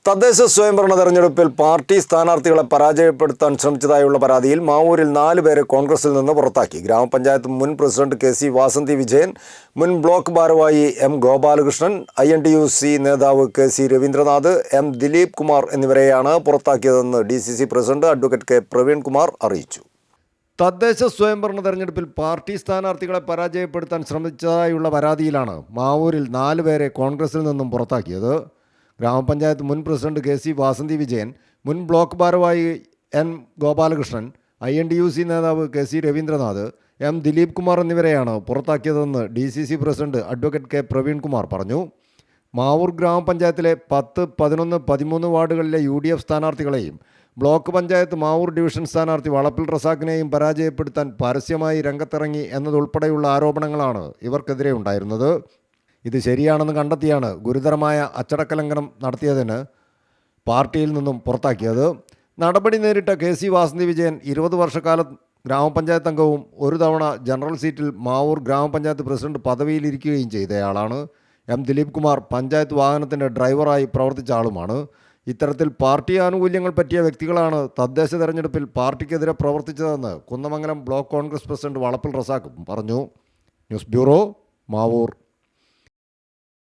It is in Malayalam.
തദ്ദേശ സ്വയംഭരണ തെരഞ്ഞെടുപ്പിൽ പാർട്ടി സ്ഥാനാർത്ഥികളെ പരാജയപ്പെടുത്താൻ ശ്രമിച്ചതായുള്ള പരാതിയിൽ മാവൂരിൽ 4 പേരെ കോൺഗ്രസിൽ നിന്ന് പുറത്താക്കി. ഗ്രാമപഞ്ചായത്ത് മുൻ president K C Vasanthi Vijayan, മുൻ ബ്ലോക്ക് ഭാരവാഹി എം ഗോപാലകൃഷ്ണൻ, INTUC നേതാവ് K C Raveendranath, M Dileep Kumar എന്നിവരെയാണ് പുറത്താക്കിയതെന്ന് DCC president advocate K Praveenkumar അറിയിച്ചു. തദ്ദേശ സ്വയംഭരണ തെരഞ്ഞെടുപ്പിൽ പാർട്ടി സ്ഥാനാർത്ഥികളെ പരാജയപ്പെടുത്താൻ ശ്രമിച്ചതായുള്ള പരാതിയിലാണ് മാവൂരിൽ 4 പേരെ കോൺഗ്രസിൽ നിന്നും പുറത്താക്കിയത്. ഗ്രാമപഞ്ചായത്ത് മുൻ president K C Vasanthi Vijayan, മുൻ ബ്ലോക്ക് ഭാരവാഹി എൻ ഗോപാലകൃഷ്ണൻ, INTUC നേതാവ് K C Raveendranath, M Dileep Kumar എന്നിവരെയാണ് പുറത്താക്കിയതെന്ന് DCC president advocate K Praveenkumar പറഞ്ഞു. മാവൂർ ഗ്രാമപഞ്ചായത്തിലെ 10, 11, 13 വാർഡുകളിലെ UDF സ്ഥാനാർത്ഥികളെയും ബ്ലോക്ക് പഞ്ചായത്ത് മാവൂർ ഡിവിഷൻ സ്ഥാനാർത്ഥി വളപ്പിൽ റസാഖിനെയും പരാജയപ്പെടുത്താൻ പരസ്യമായി രംഗത്തിറങ്ങി എന്നതുൾപ്പെടെയുള്ള ആരോപണങ്ങളാണ് ഇവർക്കെതിരെ ഉണ്ടായിരുന്നത്. ഇത് ശരിയാണെന്ന് കണ്ടെത്തിയാണ് ഗുരുതരമായ അച്ചടക്കലംഘനം നടത്തിയതിന് പാർട്ടിയിൽ നിന്നും പുറത്താക്കിയത്. നടപടി നേരിട്ട കെ സി വാസന്തി വിജയൻ 20 വർഷക്കാലം ഗ്രാമപഞ്ചായത്ത് അംഗവും ഒരു തവണ ജനറൽ സീറ്റിൽ മാവൂർ ഗ്രാമപഞ്ചായത്ത് പ്രസിഡന്റ് പദവിയിലിരിക്കുകയും ചെയ്തയാളാണ്. എം ദിലീപ് കുമാർ പഞ്ചായത്ത് വാഹനത്തിൻ്റെ ഡ്രൈവറായി പ്രവർത്തിച്ച ആളുമാണ്. ഇത്തരത്തിൽ പാർട്ടി ആനുകൂല്യങ്ങൾ പറ്റിയ വ്യക്തികളാണ് തദ്ദേശ തെരഞ്ഞെടുപ്പിൽ പാർട്ടിക്കെതിരെ പ്രവർത്തിച്ചതെന്ന് കുന്നമംഗലം ബ്ലോക്ക് കോൺഗ്രസ് പ്രസിഡന്റ് വളപ്പിൽ റസാഖ് പറഞ്ഞു. News bureau, Mavoor.